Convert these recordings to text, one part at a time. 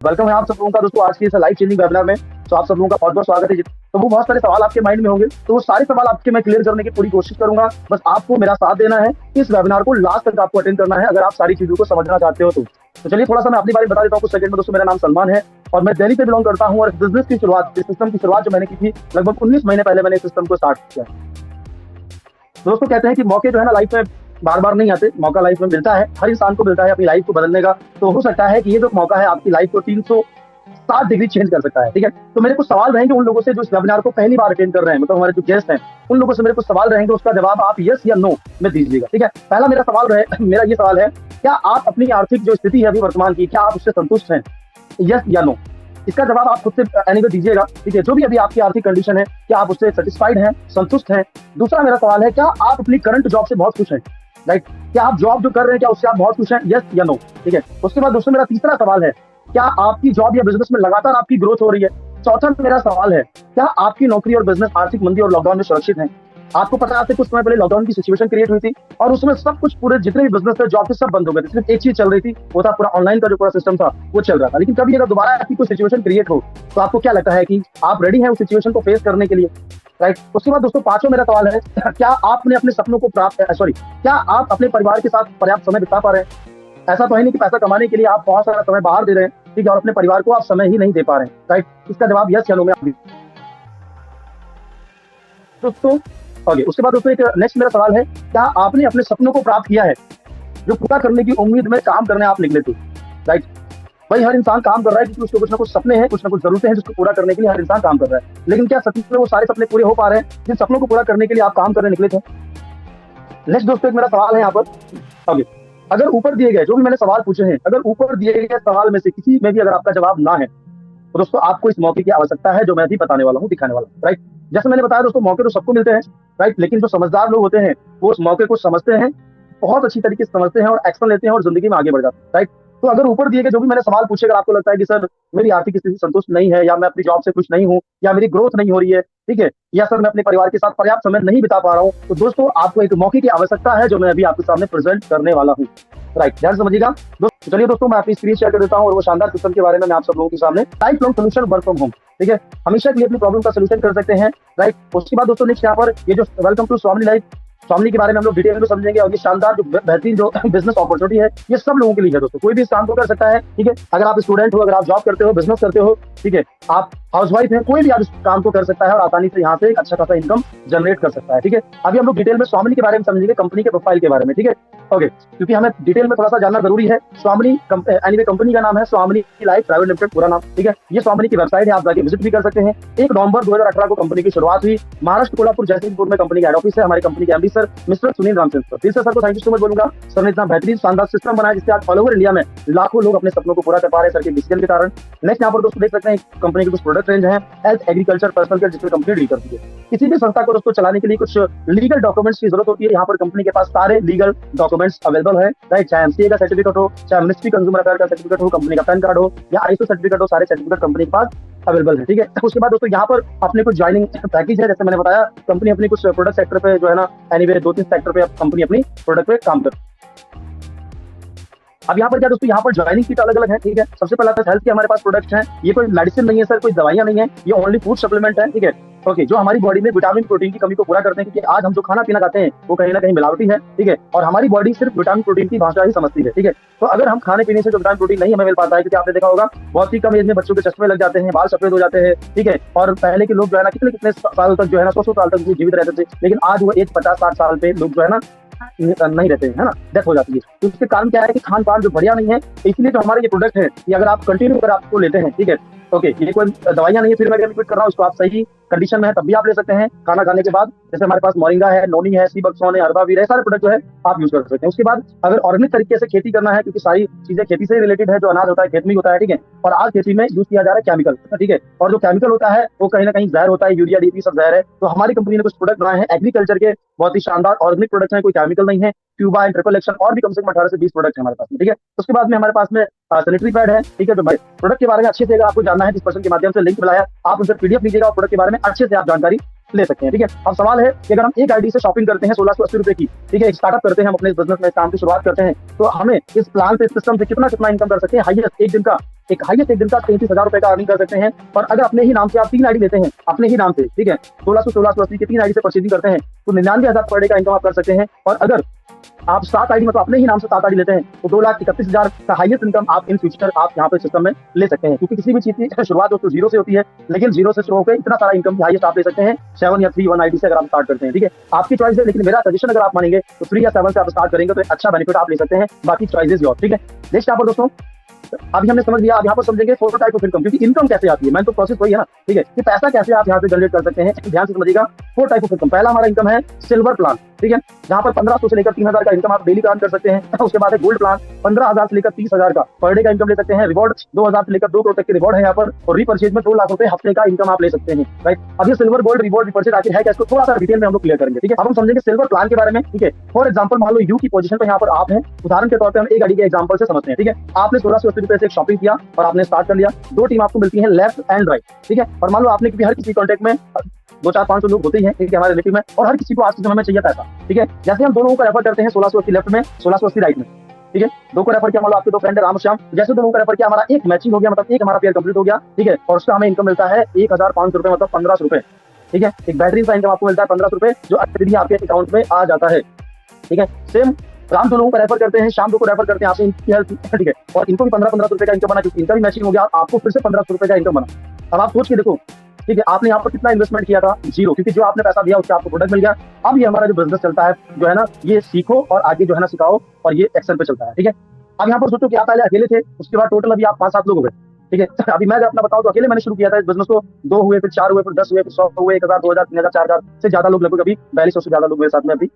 Welcome है आप सब लोगों का दोस्तों आज की इस लाइव चेंजिंग वेबिनार में। तो आप सब लोगों का बहुत बहुत स्वागत है। तो वो बहुत सारे सवाल आपके माइंड में होंगे, तो वो सारे सवाल आपके मैं क्लियर करने की पूरी कोशिश करूंगा। बस आपको मेरा साथ देना है, इस वेबिनार को लास्ट तक आपको अटेंड करना है अगर आप सारी चीजों को समझना चाहते हो तो चलिए थोड़ा सा मैं अपनी बारे में बता देता हूँ कुछ सेकंड में। दोस्तों मेरा नाम सलमान है और मैं दिल्ली से बिलोंग करता हूँ। और बिजनेस की शुरुआत, इस सिस्टम की शुरुआत जो मैंने की थी लगभग 19 महीने पहले मैंने इस सिस्टम को स्टार्ट किया। दोस्तों कहते हैं कि मौके जो है ना लाइफ में बार बार नहीं आते, मौका लाइफ में मिलता है, हर इंसान को मिलता है अपनी लाइफ को बदलने का। तो हो सकता है कि ये जो मौका है आपकी लाइफ को 360 डिग्री चेंज कर सकता है। ठीक है, तो मेरे कुछ सवाल रहेंगे उन लोगों से जो इस वेबिनार को पहली बार अटेंड कर रहे हैं, मतलब हमारे जो गेस्ट हैं उन लोगों से मेरे कुछ सवाल रहेंगे, उसका जवाब आप यस या नो में दीजिएगा। ठीक है, पहला मेरा ये सवाल है, क्या आप अपनी आर्थिक जो स्थिति है अभी वर्तमान की, क्या आप उससे संतुष्ट हैं? यस या नो, इसका जवाब आप खुद से एनीवे दीजिएगा। ठीक है, जो भी अभी आपकी आर्थिक कंडीशन है, क्या आप उससे सेटिस्फाइड हैं, संतुष्ट हैं? दूसरा मेरा सवाल है, क्या आप अपनी करंट जॉब से बहुत खुश हैं? राइट, क्या आप जॉब जो कर रहे हैं क्या उससे आप बहुत खुश हैं? यस या नो। ठीक है, उसके बाद दोस्तों मेरा तीसरा सवाल है, क्या आपकी जॉब या बिजनेस में लगातार आपकी ग्रोथ हो रही है? चौथा मेरा सवाल है, क्या आपकी नौकरी और बिजनेस आर्थिक मंदी और लॉकडाउन में सुरक्षित है? आपको पता है कुछ समय पहले लॉकडाउन की सिचुएशन क्रिएट हुई थी और उसमें सब कुछ, पूरे जितने भी बिजनेस थे, जॉब थे, सब बंद हो गए थे। सिर्फ एक चीज चल रही थी, वो था पूरा ऑनलाइन का जो पूरा सिस्टम था वो चल रहा था। लेकिन कभी अगर दोबारा ऐसी कोई सिचुएशन क्रिएट हो तो आपको क्या लगता है कि आप रेडी हैं उस सिचुएशन को फेस करने के लिए? राइट, उसके बाद दोस्तों पांचवा मेरा सवाल है, क्या आपने अपने सपनों को क्या आप अपने परिवार के साथ पर्याप्त समय बिता पा रहे हैं? ऐसा तो है नहीं कि पैसा कमाने के लिए आप बहुत सारा समय बाहर दे रहे हैं, ठीक है, और अपने परिवार को आप समय ही नहीं दे पा रहे हैं। राइट, इसका जवाब यस या नो में आप दोस्तों। ओके, उसके बाद दोस्तों एक नेक्स्ट मेरा सवाल है, क्या आपने अपने सपनों को प्राप्त किया है? जो पूरा करने की उम्मीद में काम करने आप निकले थे। राइट, भाई हर इंसान काम कर रहा है क्योंकि उसको कुछ ना कुछ सपने हैं, कुछ ना कुछ जरूरतें हैं जिसको पूरा करने के लिए हर इंसान काम कर रहा है। लेकिन क्या सच में वो सारे सपने पूरे हो पा रहे हैं जिन सपनों को पूरा करने के लिए आप काम करने निकले थे? नेक्स्ट दोस्तों एक मेरा सवाल है यहाँ पर। ओके, अगर ऊपर दिए गए जो भी मैंने सवाल पूछे हैं, अगर ऊपर दिए गए सवाल में से किसी में भी अगर आपका जवाब ना है तो दोस्तों आपको इस मौके की आवश्यकता है जो मैं अभी बताने वाला हूँ, दिखाने वाला हूँ। राइट, जैसे मैंने बताया दोस्तों, मौके तो सबको मिलते हैं। राइट, लेकिन जो समझदार लोग होते हैं वो उस मौके को समझते हैं, बहुत अच्छी तरीके से समझते हैं और एक्शन लेते हैं और जिंदगी में आगे बढ़ जाते हैं। राइट, तो अगर ऊपर दिए गए जो भी मैंने सवाल पूछे, अगर आपको लगता है कि सर मेरी आर्थिक स्थिति संतुष्ट नहीं है, या मैं अपनी जॉब से खुश नहीं हूँ, या मेरी ग्रोथ नहीं हो रही है, ठीक है, या सर मैं अपने परिवार के साथ पर्याप्त समय नहीं बिता पा रहा हूँ, तो दोस्तों आपको एक मौके की आवश्यकता है जो मैं अभी आपके सामने प्रेजेंट करने वाला हूँ। राइट, ध्यान समझिएगा दोस्तों। चलिए दोस्तों मैं अपनी स्क्रीन शेयर कर देता हूँ और वो शानदार सिस्टम के बारे में मैं आप सब लोगों के सामने, life long solution work from home. ठीक है, हमेशा के लिए अपनी प्रॉब्लम का सोल्यूशन कर सकते हैं। राइट, उसके बाद दोस्तों नेक्स्ट यहाँ पर ये जो वेलकम टू स्वामी लाइफ, स्वामी के बारे में हम लोग डिटेल में समझेंगे। और ये शानदार जो बेहतरीन जो बिजनेस अपॉर्चुनिटी है ये सब लोगों के लिए है दोस्तों, कोई भी इस काम को कर सकता है। ठीक है, अगर आप स्टूडेंट हो, अगर आप जॉब करते हो, बिजनेस करते हो, ठीक है, आप हाउसवाइफ है, कोई भी आप इस काम को कर सकता है और आसानी से यहाँ से एक अच्छा खासा इनकम जनरेट कर सकता है। ठीक है, अभी हम लोग डिटेल में स्वामी के बारे में समझेंगे, कंपनी के प्रोफाइल के बारे में। ठीक है, ओके, क्योंकि हमें डिटेल में थोड़ा सा जानना जरूरी है। स्वामी एनीवे कंपनी का नाम है स्वामी लाइफ प्राइवेट लिमिटेड, पूरा नाम। ठीक है, ये स्वामी की वेबसाइट है, आप जाके विजिट भी कर सकते हैं। 1 नवंबर 2018 को कंपनी की शुरुआत हुई। महाराष्ट्र कोल्हापुर जयसिंहपुर में कंपनी का हेड ऑफिस है। हमारी कंपनी के MD sir mister Sunil Ramchandra sir, फिर से सर को थैंक यू सो मच बोलूंगा। सर ने इतना बेहतरीन शानदार सिस्टम बनाया जिससे आज ऑल ओवर इंडिया में लाखों लोग अपने सपनों को पूरा कर पा रहे हैं सर के डिसीजन के कारण। नेक्स्ट यहाँ पर दोस्तों देख सकते हैं कंपनी के कुछ प्रोडक्ट रेंज है, हेल्थ, एग्रीकल्चर, पर्सनल केयर, जिसमें कंपनी डील करती है। किसी भी संस्था को दोस्तों चलाने के लिए कुछ लीगल डॉक्यूमेंट्स की जरूरत होती है। यहाँ पर कंपनी के पास सारे लीगल डॉक्यूमेंट्स अवेलेबल है। राइट, चाहे एमसीए का सर्टिफिकेट हो, चाहे मिनिस्ट्री कंज्यूमर अफेयर का सर्टिफिकेट हो, कंपनी का पैन कार्ड हो, या आईएसओ सर्टिफिकेट हो, सारे सर्टिफिकेट कंपनी के पास अवेलेबल है। ठीक है, उसके बाद दोस्तों यहाँ पर अपने कुछ ज्वाइनिंग पैकेज है। जैसे मैंने बताया कंपनी अपनी कुछ प्रोडक्ट सेक्टर पे जो है ना, एनीवे 2-3 सेक्टर पे कंपनी अपनी प्रोडक्ट पे काम करती है। अब यहाँ पर क्या दोस्तों, यहाँ पर ज्वाइनिंग सीट अलग अलग है। ठीक है, सबसे पहला तो हेल्थ के हमारे पास प्रोडक्ट हैं। ये कोई मेडिसिन नहीं है सर, कोई दवाइयां नहीं है, ये ओनली फूड सप्लीमेंट है। ठीक है, ओके, जो हमारी बॉडी में विटामिन प्रोटीन की कमी को पूरा करते हैं, क्योंकि आज हम जो खाना पीना खाते हैं वो कहीं ना कहीं मिलावटी है। ठीक है, और हमारी बॉडी सिर्फ विटामिन प्रोटीन की भाषा ही समझती है। ठीक है, तो अगर हम खाने पीने से जो विटामिन प्रोटीन नहीं हमें मिल पाता है, क्योंकि आपने देखा होगा बहुत ही कम एज में बच्चों के चश्मे लग जाते हैं, बाल सफेद हो जाते हैं। ठीक है, और पहले के लोग जो है ना कितने कितने साल तक जो है ना 100 साल तक जीवित रहते थे, लेकिन आज वो एज 50-60 साल पे लोग जो है ना नहीं रहते हैं, है ना, डेथ हो जाती है। तो उसके कारण क्या है कि खान पान जो बढ़िया नहीं है। इसलिए जो हमारे ये प्रोडक्ट है ये अगर आप कंटिन्यू अगर आपको लेते हैं, ठीक है, ओके, ये कोई दवाइयां नहीं है, फिर मैं रिपीट कर रहा हूँ, इसको आप सही कंडीशन में है तब भी आप ले सकते हैं खाना खाने के बाद। जैसे हमारे पास मोरिंगा है, नोनी है, सी बक्सोन है, अरबावीर है, सारे प्रोडक्ट जो है आप यूज कर सकते हैं। उसके बाद अगर ऑर्गेनिक तरीके से खेती करना है, क्योंकि सारी चीजें खेती से रिलेटेड है, जो अनाज होता है खेत में होता है। ठीक है, और आज खेती में यूज किया जा रहा है केमिकल। ठीक है, और जो केमिकल होता है वो कहीं ना कहीं जहर होता है, यूरिया, डीपी सब जहर है। तो हमारी कंपनी ने कुछ प्रोडक्ट बनाए हैं एग्रीकल्चर के, बहुत ही शानदार ऑर्गेनिक प्रोडक्ट है, कोई केमिकल नहीं है। क्यूबा एंड ट्रिपल एक्शन और भी कम से कम 18 से 20 प्रोडक्ट है हमारे पास में। ठीक है, उसके बाद में हमारे पास में सैनिटरी पैड है। ठीक है, जो प्रोडक्ट के बारे में अच्छे से अगर आपको जानना है, जिस पर्सन के माध्यम से लिंक मिलाया, आप उनसे पीडीएफ लीजिएगा और प्रोडक्ट के बारे में अच्छे से आप जानकारी ले सकते हैं। ठीक है, अब सवाल है कि अगर हम एक आईडी से शॉपिंग करते हैं 1680 रुपए की, ठीक है, एक स्टार्टअप करते हैं, हम अपने बिजनेस में काम की शुरुआत करते हैं, तो हमें इस प्लान से, इस सिस्टम से कितना कितना इनकम कर सकते हैं हाईएस्ट एक दिन का एक हाईएस्ट एक दिन का 33,000 रुपए का अर्निंग कर सकते हैं। और अगर अपने ही नाम से आप 3 आईडी लेते हैं, अपने ही नाम से, ठीक है, 1680 की 3 आईडी से परचेजिंग करते हैं तो 99,000 पर डे का इनकम आप कर सकते हैं। और अगर आप 7 आईडी मतलब अपने ही नाम से 7 आईडी लेते हैं तो 2,31,000 का हाईएस्ट इनकम आप इन फ्यूचर आप यहाँ पे सिस्टम में ले सकते हैं। क्योंकि किसी भी चीज की शुरुआत दोस्तों जीरो से होती है, लेकिन जीरो से शुरू होकर इतना सारा इनकम हाईएस्ट आप ले सकते हैं 7 या 3 1 आईडी से अगर आप स्टार्ट करते हैं। ठीक है, आपकी चॉइस है, लेकिन मेरा सजेशन अगर आप मानेंगे तो 3 या 7 से आप स्टार्ट करेंगे तो एक अच्छा बेनिफिट आप ले सकते हैं। बाकी चॉइसेस योर। ठीक है, नेक्स्ट यहाँ पर दोस्तों अभी हमने समझ लिया, अब यहाँ पर समझेंगे 4 टाइप ऑफ इनकम, क्योंकि इनकम कैसे आती है, मैं तो प्रोसेस वही है ना। ठीक है, कि पैसा कैसे आप यहाँ से जनरेट कर सकते हैं, ध्यान से समझिएगा। 4 टाइप ऑफ इनकम। पहला हमारा इनकम है सिल्वर प्लान। ठीक है, जहाँ पर 1500 से लेकर 3,000 का इनकम आप डेली अर्न कर सकते हैं। उसके बाद है गोल्ड प्लान, 15,000 से लेकर 30,000 का पर डे का इनकम ले सकते हैं। रिवॉर्ड 2,000 से लेकर 2 करोड़ तक के रिवॉर्ड है यहाँ पर, और रीपर्चेज में 2 लाख रुपए हफ्ते का इनकम आप ले सकते हैं। राइट, अब ये सिल्वर गोल्ड रिवॉर्ड रीपर्चेज आखिर है क्या, इसको थोड़ा सा डिटेल में हम लोग क्लियर करेंगे। ठीक है, अब हम समझेंगे सिल्वर प्लान के बारे में। ठीक है, फॉर एग्जाम्पल मान लो यू की पोजीशन पर यहाँ पर आप हैं, उदाहरण के तौर पर हम एक गाड़ी के एग्जाम्पल से समझते हैं। ठीक है, आपने 1680 रुपए से शॉपिंग किया और आपने स्टार्ट कर लिया। 2 टीम आपको मिलती है, लेफ्ट एंड राइट। ठीक है, और मान लो आपने हर किसी कॉन्टेक्ट में 200-400 लोग होते ही हैं, ठीक है, हमारे रिलेटिव में, और हर किसी को आज के समय में चाहिए पैसा। ठीक है, जैसे हम दोनों को रेफर करते हैं 1680 लेफ्ट में, 1680 राइट में। ठीक है, 2 को रेफर किया, मान लो आपके 2 फ्रेंड है राम श्याम, जैसे दोनों को रेफर किया हमारा एक मैचिंग हो गया, मतलब एक हमारा पेयर कंप्लीट हो गया। ठीक है, और उसका हमें इनकम मिलता है 1,500 रुपए, मतलब 1500 रुपए। ठीक है, एक बेहतरीन सा इनकम आपको मिलता है 1500 रुपए, जो अभी आपके अकाउंट में आ जाता है। ठीक है, सेम राम 2 लोगों को रेफर करते हैं, शाम 2 को रेफर करते हैं, आपसे इनकी हेल्प। ठीक है, और इनको भी 1500 रुपए का इनकम बना, क्योंकि इनका भी मैचिंग हो गया, आपको फिर से 1500 रुपए का इनकम बना। अब आप सोच के देखो, ठीक है, आपने यहाँ पर कितना इन्वेस्टमेंट किया था, जीरो, क्योंकि जो आपने पैसा दिया उससे आपको प्रोडक्ट मिल गया। अब ये हमारा जो बिजनेस चलता है जो है ना, ये सीखो और आगे जो है ना सिखाओ, और ये एक्सेल पे चलता है। ठीक है, अब यहाँ पर सोचो कि आप पहले अकेले थे, उसके बाद टोटल अभी आप 5-7 लोग हो गए। ठीक है, अभी मैं अपना बताऊं तो अकेले मैंने शुरू किया था इस बिजनेस को, 2 हुए, फिर 4 हुए, फिर 10 हुए, फिर 100 हुए, 1,000, 2,000, 3,000, 4,000 से ज्यादा लोग, लगभग अभी 4200 से ज्यादा लोग मेरे साथ में अभी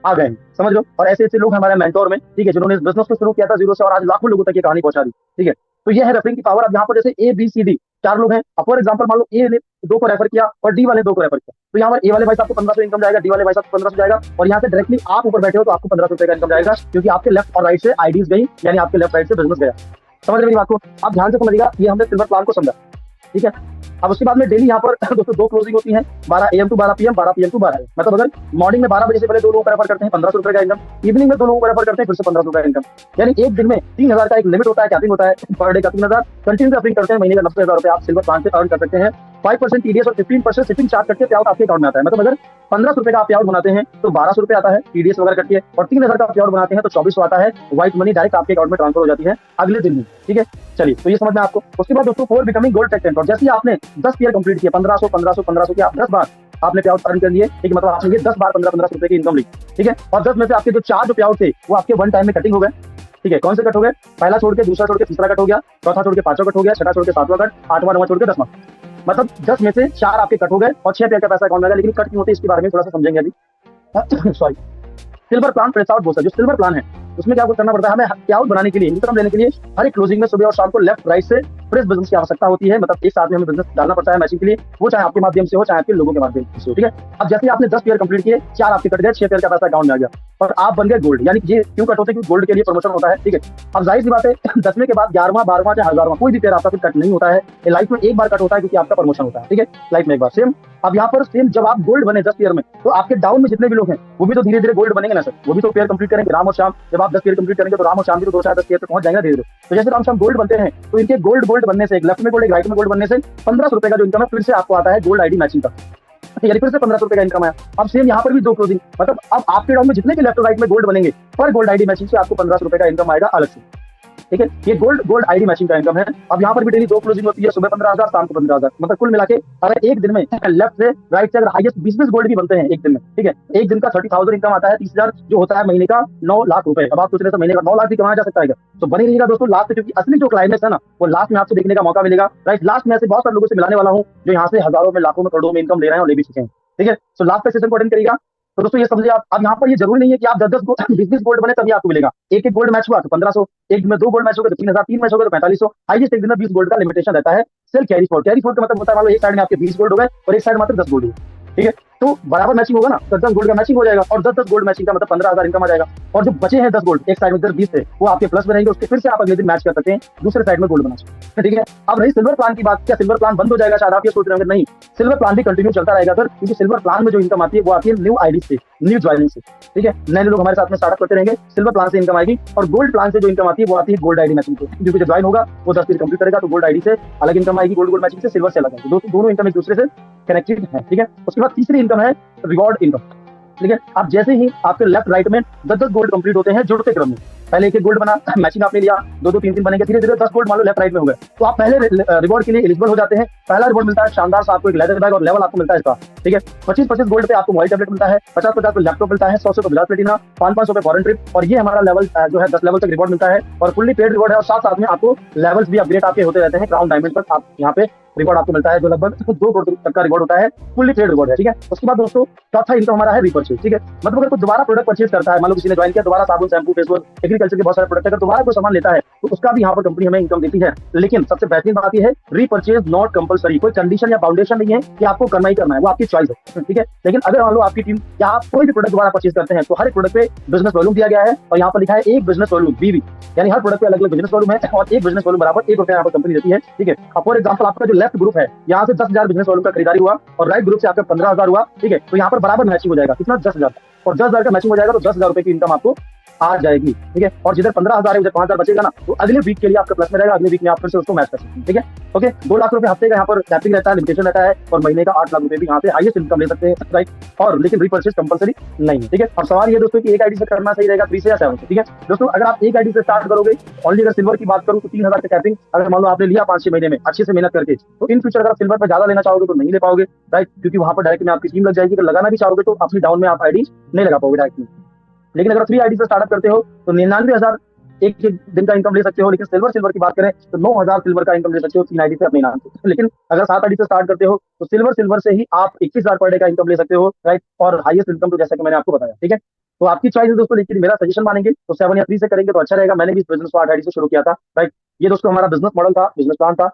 आ गए हैं, समझ लो। और ऐसे ऐसे लोग हमारे मेंटोर में, ठीक है, जिन्होंने इस बिजनेस को शुरू किया था जीरो से और आज लाखों लोगों तक ये कहानी पहुंचा दी। ठीक है, तो ये है रेफरिंग की पावर। अब यहाँ पर जैसे ए बी सी डी 4 लोग हैं, फॉर एग्जांपल मान लो ए ने 2 को रेफर किया और डी वाले 2 को रेफर किया, तो यहाँ पर ए वाले भाई साहब को 1500 इनकम जाएगा, डी वाले भाई साहब को 1500 जाएगा, और यहाँ से डायरेक्टली आप ऊपर बैठे हो तो आपको 1500 रुपए का इनकम जाएगा, क्योंकि आपके लेफ्ट और राइट से आईडीज गई, यानी आपके लेफ्ट राइट से बिजनेस गया। समझ रहे मेरी बात को, आप ध्यान से समझिएगा, ये हमने सिल्वर प्लान को समझा। ठीक है, अब उसके बाद में डेली यहाँ पर दोस्तों 2 क्लोजिंग होती हैं, 12 AM to 12 PM, 12 PM to 12 AM। मतलब अगर मॉर्निंग में 12 बजे से पहले 2 लोगों को रेफर करते हैं 1500 रुपए का इनकम, इवनिंग में 2 लोगों को रेफर करते हैं फिर से 1500 रुपए का इनकम, यानी एक दिन में 3,000 का एक लिमिट होता है, कैपिंग होता है, पर डे का 3,000 कंटिन्यू रेफरिंग करते हैं, महीने का 90,000 रुपए आप सिल्वर प्लान से अर्न कर सकते हैं। 5% TDS और 15% शिपिंग चार्ज करके पे आउट आपके अकाउंट में आता है। मतलब अगर 1500 रुपए का आप पे आउट बनाते हैं तो 1200 रुपए आता है TDS वगैरह करके, और 3,000 का पे आउट बनाते हैं तो 2400 आता है। व्हाइट मनी डायरेक्ट आपके अकाउंट में ट्रांसफर हो जाती है अगले दिन ही। ठीक है, चलिए, तो ये समझ में आपको। उसके बाद दोस्तों फॉर बिकमिंग गोल्ड टेक, और जैसे ही आपने 10 पेयर कंप्लीट किया, 1500 1500 1500 के आप 10 बार आपने पे आउट अर्न कर लिए। ठीक है, मतलब आपने ये 10 बार 1500 रुपए की इनकम ली। ठीक है, और 10 में से आपके जो 4 जो पे आउट थे वो आपके वन टाइम में कटिंग हो गए। ठीक है, कौन से कट हो गए, पहला छोड़ के दूसरा छोड़ के तीसरा कट हो गया, चौथा छोड़ के 5वां कट हो गया, छठा छोड़ के 7वां कट, 8वां 9वां छोड़ के 10वां। मतलब 10 में से 4 आपके कट हो गए और 6 पेयर का पैसा अकाउंट में आ गया। लेकिन कट क्यों होते हैं इसके बारे में थोड़ा सा समझेंगे अभी। Sorry, silver plan press out बोलता है, जो सिल्वर प्लान है उसमें क्या करना पड़ता है, हमें पे आउट बनाने के लिए, इनकम लेने के लिए हर एक क्लोजिंग में सुबह और शाम को लेफ्ट राइट से प्रेस बिजनेस की आवश्यकता होती है। मतलब एक साथ में हमें बिजनेस डालना पड़ता है मैचिंग के लिए, वो चाहे आपके माध्यम से हो चाहे आपके लोगों के माध्यम से हो। ठीक है, अब जैसे आपने 10 पेयर कंप्लीट किए, 4 आपके कट गए, 6 पेयर का पैसा अकाउंट में आ गया और आप बन गए गोल्ड। यानी ये क्यों कट होते हैं, क्योंकि गोल्ड के लिए प्रमोशन होता है। ठीक है, अब जाहिर सी बात है 10वें के बाद 11वां 12वां चाहे 1000वां कोई भी पेयर आपका फिर कट नहीं होता है, लाइफ में एक बार कट होता है, क्योंकि आपका प्रमोशन होता है। ठीक है, लाइफ में एक बार। सेम अब यहाँ पर सेम जब आप गोल्ड बने 10 पेयर में, तो आपके डाउन में जितने भी लोग हैं वो भी तो धीरे धीरे गोल्ड बनेंगे ना सर, वो भी तो पेयर कंप्लीट करेंगे। राम और श्याम जब आप 10 पेयर कंप्लीट करेंगे तो राम और श्याम भी तो 2-4 10 पेयर पे पहुंच जाएंगे धीरे धीरे। तो जैसे राम श्याम गोल्ड बनते हैं तो इनके गोल्ड बनने से, एक लेफ्ट में गोल्ड एक राइट में गोल्ड बनने से 1500 रुपए का जो इनकम है फिर से आपको आता है गोल्ड आईडी मैचिंग का, यानी फिर से 1500 रुपए का इनकम है। अब सेम यहाँ पर भी 2 क्लोजिंग, मतलब अब आपके डाउन में जितने भी लेफ्ट और राइट में गोल्ड बनेंगे पर गोल्ड आईडी मैचिंग से आपको 1500 रुपए का इनकम आएगा अलग से। ठीक है, ये गोल्ड आईडी मैचिंग का इनकम है। अब यहाँ पर भी डेली 2 क्लोजिंग होती है, सुबह 15,000 शाम को 15,000, मतलब कुल मिला के अगर एक दिन में लेफ्ट से राइट से अगर हाईएस्ट 20 गोल्ड भी बनते हैं एक दिन में, ठीक है, एक दिन का 30,000 इनकम आता है, 30,000 जो होता है महीने का 9 लाख रुपए। अब आप सोच रहे हैं महीने का 9 लाख भी कमाया जा सकता है, तो बने रहिएगा दोस्तों लास्ट, क्योंकि असली जो क्लाइमेक्स है ना वो लास्ट में आपको देखने का मौका मिलेगा। राइट, लास्ट में ऐसे बहुत सारे लोगों से मिलाने वाला हूँ जो यहाँ से हजारों में लाखों में करोड़ों में इनकम ले रहे हैं और ले भी चुके हैं। ठीक है, तो लास्ट पे सेशन को अटेंड करिएगा। तो दोस्तों ये समझिए आप, अब यहाँ पर ये जरूरी नहीं है कि आप 10-10 20 गोल्ड बने तभी आपको मिलेगा। एक गोल्ड मैच हुआ तो 1500, एक दिन में 2 गोल्ड मैच हो गए तो 3,000, 3 मैच हो गए तो 4500, हाईएस्ट एक दिन में 20 गोल्ड का लिमिटेशन रहता है। Sale carry forward, carry forward का मतलब होता है मान लो एक साइड में आपके 20 गोल्ड हो गए और एक साइड मात्र 10 गोल्ड हो, ठीक है, तो बराबर मैचिंग होगा ना, तो 10 गोल्ड का मैचिंग हो जाएगा, और 10-10 गोल्ड मैचिंग का मतलब 15,000 इनकम आ जाएगा। और जो बचे हैं 10 गोल्ड एक साइड में इधर 20 थे, वो आपके प्लस में रहेंगे, उसके फिर से आप अगले दिन मैच कर सकते हैं दूसरे साइड में गोल्ड बना सकते हैं। ठीक है, अब रही सिल्वर प्लान की बात, क्या सिल्वर प्लान बंद हो जाएगा? शायद आप ये सोच रहे होंगे, नहीं, सिल्वर प्लान भी कंटिन्यू चलता रहेगा सर, क्योंकि सिल्वर प्लान में जो इनकम आती है वो आती है न्यू आईडी से, न्यू ज्वाइनिंग से। ठीक है, नए लोग हमारे साथ में स्टार्टअप करते रहेंगे, सिल्वर प्लान से इनकम आएगी, और गोल्ड प्लान से जो इनकम आती है वो आती है गोल्ड आईडी मैचिंग से, क्योंकि जो ज्वाइन होगा वो 10 दिन कंप्लीट करेगा तो गोल्ड आईडी से अलग इनकम आएगी, गोल्ड मैचिंग से, सिल्वर से अलग आएगी, दोनों इनकम एक दूसरे से कनेक्टेड है। ठीक है, उसके बाद तीसरी इनकम है रिवॉर्ड इनकम। ठीक है, आप जैसे ही आपके लेफ्ट राइट में 10-10 गोल्ड कंप्लीट होते हैं जुड़ते क्रम में, पहले एक गोल्ड बना, मैचिंग आपने लिया, 2-2 3-3 बनेंगे, धीरे धीरे 10 गोल्ड मान लो लेफ्ट राइट में हो गए, तो आप पहले रिवॉर्ड के लिए एलिजिबल हो जाते हैं। पहला रिवॉर्ड मिलता है शानदार सा आपको एक लेदर बैग, और लेवल आपको मिलता है इसका। ठीक है, 25-25 गोल्ड पे आपको मोबाइल टैबलेट मिलता है, 50-50 पे लैपटॉप मिलता है, 100 पे बिलास प्लेटिना, 500 पे फॉरेन ट्रिप, और ये हमारा लेवल जो है 10 लेवल तक रिवॉर्ड मिलता है, और फुल्ली पेड रिवॉर्ड है, और साथ साथ में आपको लेवल्स भी अपग्रेड आपके होते रहते हैं, क्राउन डायमंड तक आप यहाँ पे रिवॉर्ड आपको मिलता है, जो लगभग 2 करोड़ तक का रिवॉर्ड होता है, फुल्ली पेड रिवॉर्ड है। ठीक है, उसके बाद दोस्तों चौथा इनकम हमारा है रीपरचेज। ठीक है, मतलब अगर कोई दोबारा प्रोडक्ट परचेज करता है, मान लो किसी ने ज्वाइन किया, दोबारा साबुन, शैम्पू, फेस वॉश, एग्रीकल्चर के बहुत सारे प्रोडक्ट, अगर दोबारा कोई सामान लेता है तो उसका भी यहाँ पर कंपनी हमें इनकम देती है। लेकिन सबसे बेहतरीन बात यह है, रीपरचेज नॉट कंपलसरी, कोई कंडीशन या फाउंडेशन नहीं है कि आपको करना ही करना है, वो आपकी चॉइस है। ठीक है, लेकिन अगर मान लो आपकी टीम या आप कोई भी प्रोडक्ट दोबारा परचेज करते हैं तो हर एक प्रोडक्ट पे बिजनेस वॉल्यूम दिया गया है, और यहाँ पर लिखा है एक बिजनेस वॉल्यूम बीवी, यानी हर प्रोडक्ट पे अलग अलग बिजनेस वॉल्यूम है, और एक बिजनेस वॉल्यूम बराबर ₹1 यहाँ पर कंपनी देती है। ठीक है, अब फॉर एग्जाम्पल आपका जो लेफ्ट ग्रुप है, यहाँ से 10,000 बिजनेस वॉल्यूम का खरीदारी हुआ, और राइट ग्रुप से आपका 15,000 हुआ। ठीक है, तो यहाँ पर बराबर मैचिंग हो जाएगा, कितना? 10,000, और 10,000 का मैचिंग हो जाएगा तो 10,000 रुपए की इनकम आपको आ जाएगी। ठीक है, और जिधर 15,000 है उधर 5,000 बचेगा ना, तो अगले वीक के लिए आपका प्लस में रहेगा, अगले वीक में आप फिर से उसको मैच कर सकते हैं। ठीक है, ओके, 2 लाख रुपए हफ्ते का यहाँ पर कैपिंग रहता है, लिमिटेशन रहता है, और महीने का 8 लाख रुपए भी यहाँ पे हाईएस्ट इनकम ले सकते हैं, राइट। और लेकिन रीपरचेज कंपलसरी नहीं है। ठीक है, और सवाल ये दोस्तों कि एक आईडी से करना सही रहेगा, 3 से या 7 से। ठीक है दोस्तों, अगर आप एक आईडी से स्टार्ट करोगे, ओनली अगर सिल्वर की बात करूँ तो 3,000 का कैपिंग अगर मान लो आपने लिया 5-6 महीने में अच्छे से मेहनत करके, तो इन फ्यूचर अगर आप सिल्वर पर ज्यादा लेना चाहोगे तो नहीं ले पाओगे, राइट, क्योंकि वहां पर डायरेक्ट में आपकी टीम लग जाएगी। अगर लगाना भी चाहोगे तो अपनी डाउन में आप आईडी नहीं लगा पाओगे डायरेक्ट में। लेकिन अगर 3 आईडी से स्टार्टअप करते हो तो 99,000 एक एक दिन का इनकम ले सकते हो। लेकिन सिल्वर की बात करें तो 9,000 सिल्वर का इनकम ले सकते हो 3 आईडी से अपने नाम से। लेकिन अगर 7 आईडी से स्टार्ट करते हो तो सिल्वर से ही आप 21,000 पर डे का इनकम ले सकते हो, राइट। और हाईएस्ट इनकम तो जैसा कि मैंने आपको बताया। ठीक है, तो आपकी चॉइस है दोस्तों, लेकिन मेरा सजेशन मानेंगे तो 7 या 3 से करेंगे तो अच्छा रहेगा। मैंने भी इस बिजनेस को 8 आईडी से शुरू किया था, राइट। ये दोस्तों हमारा बिजनेस मॉडल था, बिजनेस प्लान था।